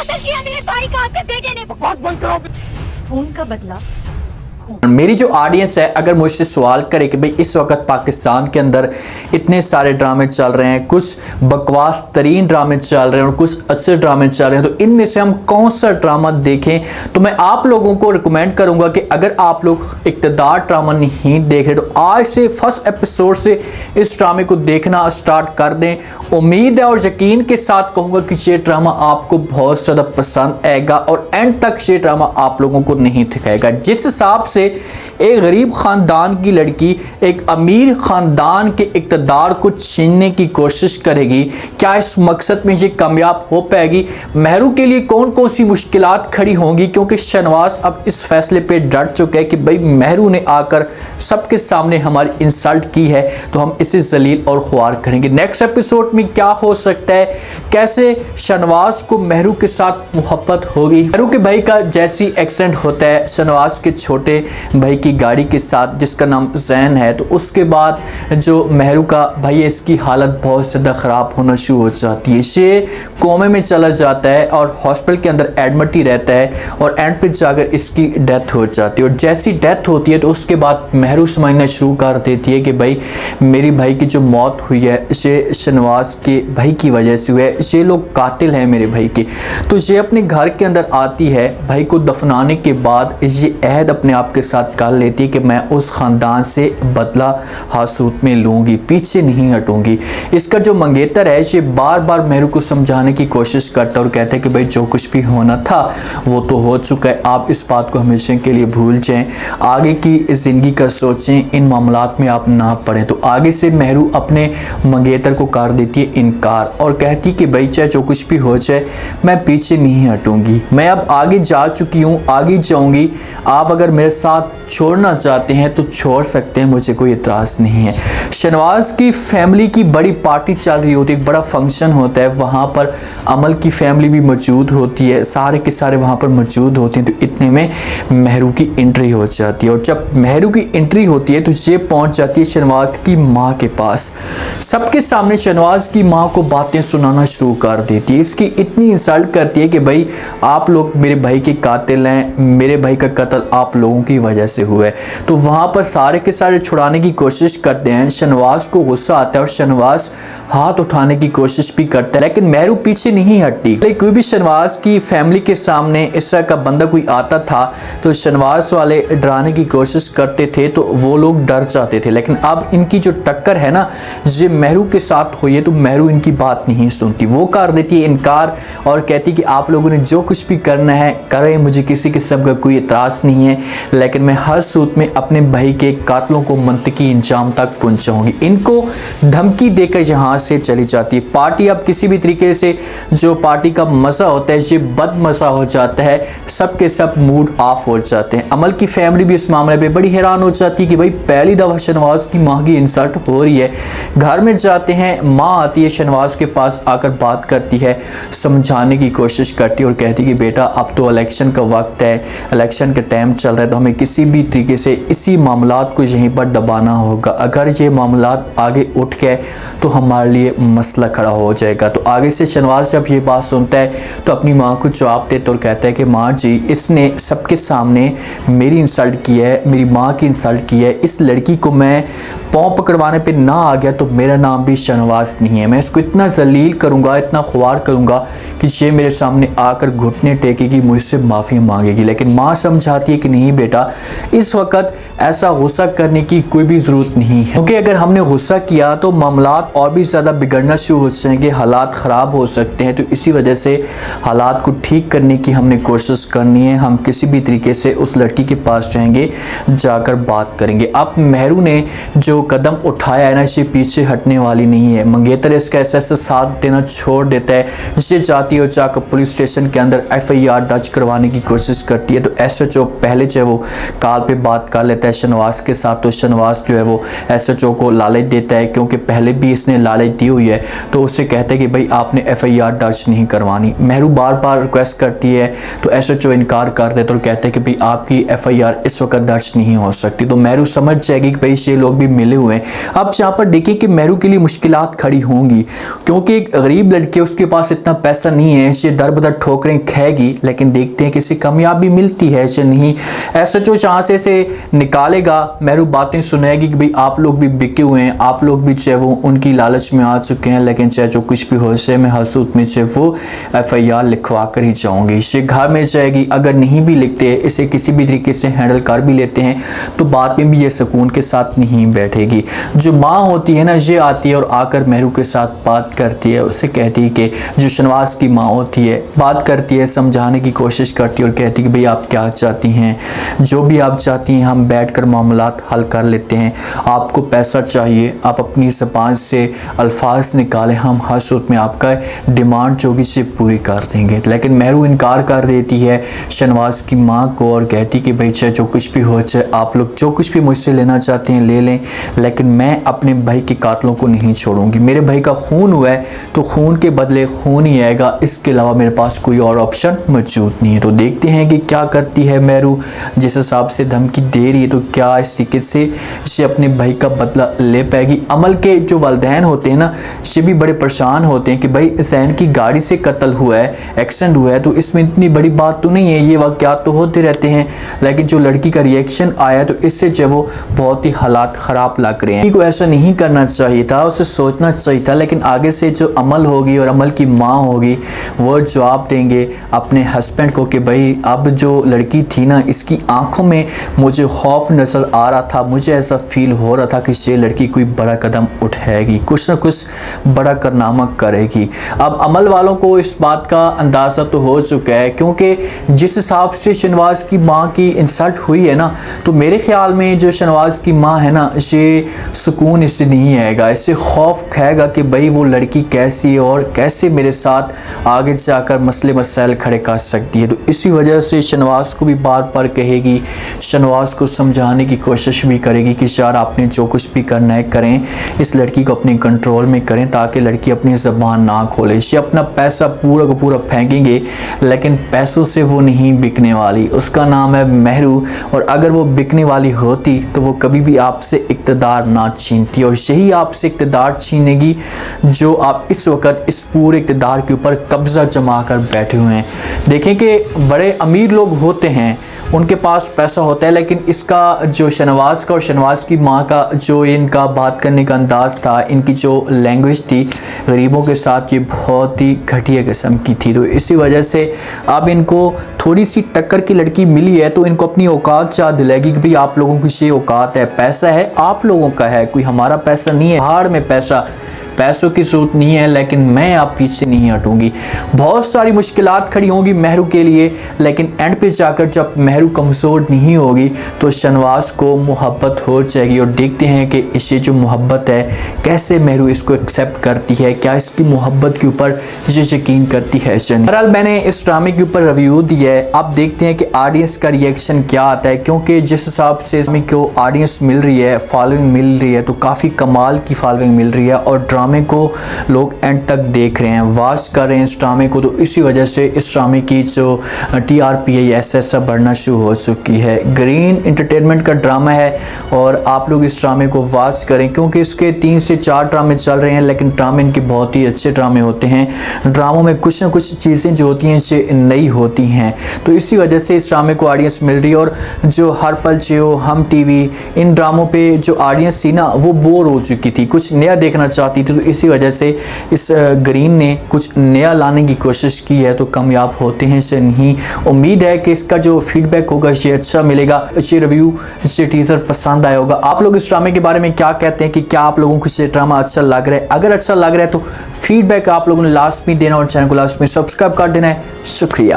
किया मेरे भाई का आपके बेटे ने। बकवास बंद करो। खून का बदला। मेरी जो ऑडियंस है अगर मुझसे सवाल करे कि भाई इस वक्त पाकिस्तान के अंदर इतने सारे ड्रामे चल रहे हैं, कुछ बकवास तरीन ड्रामे चल रहे हैं और कुछ अच्छे ड्रामे चल रहे हैं, तो इनमें से हम कौन सा ड्रामा देखें, तो मैं आप लोगों को रिकमेंड करूंगा कि अगर आप लोग इक़्तिदार ड्रामा नहीं देख रहे तो आज से फर्स्ट एपिसोड से इस ड्रामे को देखना स्टार्ट कर दें। उम्मीद है और यकीन के साथ कहूँगा कि ये ड्रामा आपको बहुत ज़्यादा पसंद आएगा और एंड तक ये ड्रामा आप लोगों को नहीं थकाएगा। जिस हिसाब से एक गरीब खानदान की लड़की एक अमीर खानदान के इक़्तिदार को छीनने की कोशिश करेगी, क्या इस मकसद में ये कामयाब हो पाएगी? मेहरू के लिए कौन कौन सी मुश्किलात खड़ी होंगी, क्योंकि शहनवाज अब इस फैसले पे डट चुका है कि भाई मेहरू ने आकर सबके सामने हमारी इंसल्ट की है तो हम इसे जलील और ख्वार करेंगे। नेक्स्ट एपिसोड में क्या हो सकता है, कैसे शहनवाज को मेहरू के साथ मोहब्बत होगी। मेहरू के भाई का जैसी एक्सीडेंट होता है शहनवाज के छोटे भाई की गाड़ी के साथ जिसका नाम जैन है, तो उसके बाद जो मेहरू का भाई है इसकी हालत बहुत ज़्यादा ख़राब होना शुरू हो जाती है। ये कोमे में चला जाता है और हॉस्पिटल के अंदर एडमिट ही रहता है और एंड पे जाकर इसकी डेथ हो जाती है। और जैसी डेथ होती है तो उसके बाद मेहरू समझना शुरू कर देती है कि भाई मेरी भाई की जो मौत हुई है ये शहनवाज के भाई की वजह से हुई है, ये लोग कातिल हैं मेरे भाई के। तो ये अपने घर के अंदर आती है, भाई को दफनाने के बाद ये अहद अपने आप के साथ कर लेती है कि मैं उस ख़ानदान से बदला हासूत में लूँगी, पीछे नहीं हटूँगी। इसका जो मंगेतर है ये बार बार मेहरू को समझाने की कोशिश करता है और कहता है कि भाई जो कुछ भी होना था वो तो हो चुका है, आप इस बात को हमेशा के लिए भूल जाएं, आगे की ज़िंदगी का सोचें, इन मामलात में आप ना पड़ें। तो आगे से मेहरू अपने मंगेतर को कर देती है इनकार और कहती कि भाई चाहे जो कुछ भी हो जाए मैं पीछे नहीं हटूँगी, मैं अब आगे जा चुकी हूँ, आगे जाऊँगी, आप अगर मेरे साथ छोड़ना चाहते हैं तो छोड़ सकते हैं, मुझे कोई इतराज़ नहीं है। शहनवाज की फैमिली की बड़ी पार्टी चल रही होती है, एक बड़ा फंक्शन होता है, वहाँ पर अमल की फैमिली भी मौजूद होती है, सारे के सारे वहाँ पर मौजूद होते हैं। तो इतने में मेहरू की एंट्री हो जाती है और जब मेहरू की एंट्री होती है तो ये पहुँच जाती है शहनवाज की माँ के पास। सबके सामने शहनवाज की माँ को बातें सुनाना शुरू कर देती है, इसकी इतनी इंसल्ट करती है कि भाई आप लोग मेरे भाई के कातिल हैं, मेरे भाई का कत्ल आप लोगों की वजह से हुआ है। तो वहाँ पर सारे के सारे छुड़ाने की कोशिश करते हैं, शहनवाज को गुस्सा आता है और शहनवाज हाथ उठाने की कोशिश भी करता है, लेकिन मेहरू पीछे नहीं हटती। कोई भी शहनवाज की फैमिली के सामने इस तरह का बंदा कोई आता था तो शहनवाज वाले डराने की कोशिश करते थे तो वो लोग डर जाते थे, लेकिन अब इनकी जो टक्कर है ना ये मेहरू के साथ हुई है तो मेहरू इनकी बात नहीं सुनती, वो कर देती है इनकार और कहती कि आप लोगों ने जो कुछ भी करना है करें, मुझे किसी किस्म का कोई इतराज़ नहीं है, लेकिन मैं हर सूरत में अपने भाई के कातलों को मंतकी इंजाम तक पहुंचाऊंगी। इनको धमकी देकर यहाँ से चली जाती है। पार्टी अब किसी भी तरीके से जो पार्टी का मज़ा होता है ये बद मज़ा हो जाता है, सबके सब मूड ऑफ हो जाते हैं। अमल की फैमिली भी इस मामले पे बड़ी हैरान हो जाती है कि भाई पहली दफ़ा शहनवाज की माँ की इंसल्ट हो रही है। घर में जाते हैं, माँ आती है शहनवाज के पास, आकर बात करती है, समझाने की कोशिश करती है और कहती है कि बेटा अब तो इलेक्शन का वक्त है, इलेक्शन का टाइम चल रहा है, तो हमें किसी भी तरीके से इसी मामलात को यहीं पर दबाना होगा, अगर ये मामलात आगे उठ गए तो हमारे लिए मसला खड़ा हो जाएगा। तो आगे से शहनवाज जब ये बात सुनता है तो अपनी माँ को जवाब देता और कहता है कि माँ जी इसने सबके सामने मेरी इंसल्ट की है, मेरी माँ की इंसल्ट की है, इस लड़की को मैं पाँव पकड़वाने पे ना आ गया तो मेरा नाम भी शहनवाज नहीं है, मैं इसको इतना जलील करूँगा, इतना ख्वार करूँगा कि ये मेरे सामने आकर घुटने टेकेगी, मुझसे माफ़ी मांगेगी। लेकिन माँ समझाती है कि नहीं बेटा इस वक्त ऐसा गुस्सा करने की कोई भी ज़रूरत नहीं है, क्योंकि अगर हमने गुस्सा किया तो मामलात और भी ज़्यादा बिगड़ना शुरू हो जाएंगे, हालात ख़राब हो सकते हैं। तो इसी वजह से हालात को ठीक करने की हमने कोशिश करनी है, हम किसी भी तरीके से उस लड़की के पास जाएंगे, जाकर बात करेंगे। अब मेहरू ने जो कदम उठाया है ना ये पीछे हटने वाली नहीं है। मंगेतर इसका ऐसा साथ देना छोड़ देता है, ये जाती है और जाकर पुलिस स्टेशन के अंदर FIR दर्ज करवाने की कोशिश करती है। तो SHO पहले जो है वो कॉल पे बात कर लेता है शहनवाज के साथ, तो शहनवाज जो है वो SHO को लालच देता है, क्योंकि पहले भी इसने लालच दस्तावेज दी हुई है तो उससे कहते हैं कि भाई आपने FIR दर्ज नहीं करवानी। मेहरू बार बार रिक्वेस्ट करती है तो SHO इनकार कर देते और कहते हैं कि भाई आपकी FIR इस वक्त दर्ज नहीं हो सकती। तो मेहरू समझ जाएगी कि भाई ये लोग भी मिले हुए हैं। अब यहाँ पर देखिए कि मेहरू के लिए मुश्किलात खड़ी होंगी क्योंकि एक गरीब लड़की, उसके पास इतना पैसा नहीं है, ये दर बदर ठोकरें खाएगी, लेकिन देखते हैं कि इसे कामयाबी मिलती है या नहीं। SHO जहाँ से निकालेगा, मेहरू बातें सुनाएगी कि भाई आप लोग भी बिके हुए हैं, आप लोग भी चाहे वो उनकी लालच में आ चुके हैं, लेकिन चाहे जो कुछ भी हो से मैं हसूद में चाहे वो FIR लिखवा कर ही जाऊंगी। इसे घर में जाएगी, अगर नहीं भी लिखते, इसे किसी भी तरीके से हैंडल कर भी लेते हैं तो बाद में भी ये सुकून के साथ नहीं बैठेगी। जो माँ होती है ना, ये आती है और आकर मेहरू के साथ बात करती है, उसे कहती है कि जो शनवाज की माँ होती है बात करती है, समझाने की कोशिश करती है और कहती है कि भाई आप क्या चाहती हैं, जो भी आप चाहती हैं हम बैठकर मामलात हल कर लेते हैं। आपको पैसा चाहिए, आप अपनी ज़बान से अल्फाज निकालें, हम हर सूरत में आपका डिमांड जो कि से पूरी कर देंगे। लेकिन मेहरू इनकार कर देती है शनवाज की माँ को और कहती कि भाई चाहे जो कुछ भी हो, चाहे आप लोग जो कुछ भी मुझसे लेना चाहते हैं ले लें, लेकिन मैं अपने भाई के कातलों को नहीं छोड़ूंगी। मेरे भाई का खून हुआ है तो खून के बदले खून ही आएगा, इसके अलावा मेरे पास कोई और ऑप्शन मौजूद नहीं है। तो देखते हैं कि क्या करती है मेहरू। जिस हिसाब से धमकी दे रही है तो क्या इस तरीके से ये अपने भाई का बदला ले पाएगी। अमल के जो वालिदैन होते हैं ना, ये भी बड़े परेशान होते हैं कि भाई ज़ैन की गाड़ी से कत्ल हुआ है, एक्सीडेंट हुआ है, तो इसमें इतनी बड़ी बात तो नहीं है, ये वाक़यात तो होते रहते हैं, लेकिन जो लड़की का रिएक्शन आया तो इससे जो वो बहुत ही हालात ख़राब लग रहे हैं। को ऐसा नहीं करना चाहिए था, उसे सोचना चाहिए था, लेकिन आगे से जो अमल होगी और अमल की माँ होगी वो जवाब देंगे अपने हस्बैंड को कि भाई अब जो लड़की थी ना, इसकी आंखों में मुझे खौफ नज़र आ रहा था, मुझे ऐसा फील हो रहा था कि ये लड़की कोई बड़ा कदम उठाएगी, कुछ ना कुछ बड़ा कारनामा करेगी। अब अमल वालों को इस बात का अंदाज़ा तो हो चुका है, क्योंकि जिस हिसाब से शनवाज की माँ की इंसल्ट हुई है ना, तो मेरे ख्याल में जो शनवाज की माँ है ना, ये सुकून इससे नहीं आएगा, इससे खौफ खाएगा कि भाई वो लड़की कैसी है और कैसे मेरे साथ आगे जाकर मसले मसाइल खड़े कर सकती है। तो इसी वजह से शनवाज को भी बार बार कहेगी, शनवाज को समझाने की कोशिश भी करेगी कि यार आपने जो कुछ भी करना है करें, इस लड़की को अपने कंट्रोल में करें ताकि लड़की अपनी ज़बान ना खोले। ये अपना पैसा पूरा का पूरा फेंकेंगे, लेकिन पैसों से वो नहीं बिकने वाली, उसका नाम है मेहरू, और अगर वो बिकने वाली होती तो वो कभी भी आपसे इक़्तिदार ना छीनती, और यही आपसे इक़्तिदार छीनेगी जो आप इस वक्त इस पूरे इक़्तिदार के ऊपर कब्ज़ा जमा कर बैठे हुए हैं। देखें कि बड़े अमीर लोग होते हैं, उनके पास पैसा होता है, लेकिन इसका जो शनवाज का और शनवाज की माँ का जो इनका बात करने का अंदाज़ था, इनकी जो लैंग्वेज थी गरीबों के साथ, ये बहुत ही घटिया किस्म की थी। तो इसी वजह से अब इनको थोड़ी सी टक्कर की लड़की मिली है तो इनको अपनी औकात याद दिलाएगी कि भाई आप लोगों की ये औकात है, पैसा है आप लोगों का है, कोई हमारा पैसा नहीं है। पहाड़ में पैसों की सूरत नहीं है, लेकिन मैं आप पीछे नहीं हटूंगी। बहुत सारी मुश्किलात खड़ी होंगी मेहरू के लिए, लेकिन एंड पे जाकर जब मेहरू कमज़ोर नहीं होगी तो शनवाज को मोहब्बत हो जाएगी। और देखते हैं कि इसे जो मोहब्बत है कैसे मेहरू इसको एक्सेप्ट करती है, क्या इसकी मोहब्बत के ऊपर ये यकीन करती है। बहरहाल मैंने इस ड्रामे के ऊपर रिव्यू दिया है, आप देखते हैं कि ऑडियंस का रिएक्शन क्या आता है, क्योंकि जिस हिसाब से को ऑडियंस मिल रही है, फॉलोइंग मिल रही है, तो काफ़ी कमाल की फॉलोइंग मिल रही है और ड्रामे को लोग एंड तक देख रहे हैं, वॉच कर रहे हैं इस ड्रामे को। तो इसी वजह से इस ड्रामे की जो TRP है ऐसा बढ़ना शुरू हो चुकी है। ग्रीन एंटरटेनमेंट का ड्रामा है और आप लोग इस ड्रामे को वॉच करें, क्योंकि इसके 3 से 4 ड्रामे चल रहे हैं, लेकिन ड्रामे इनके बहुत ही अच्छे ड्रामे होते हैं। ड्रामों में कुछ ना कुछ चीज़ें जो होती हैं ये नई होती हैं, तो इसी वजह से इस ड्रामे को ऑडियंस मिल रही है। और जो हर पल जियो, हम TV, इन ड्रामों पे जो ऑडियंस थी ना वो बोर हो चुकी थी, कुछ नया देखना चाहती थी। तो इसी वजह से इस ग्रीन ने कुछ नया लाने की कोशिश की है, तो कामयाब होते हैं से नहीं। उम्मीद है कि इसका जो फीडबैक होगा ये अच्छा मिलेगा, ये रिव्यू, ये टीजर पसंद आया होगा। आप लोग इस ड्रामे के बारे में क्या कहते हैं कि क्या आप लोगों को ये ड्रामा अच्छा लग रहा है? अगर अच्छा लग रहा है तो फीडबैक आप लोगों ने लास्ट में देना और चैनल को लास्ट में सब्सक्राइब कर देना है। शुक्रिया।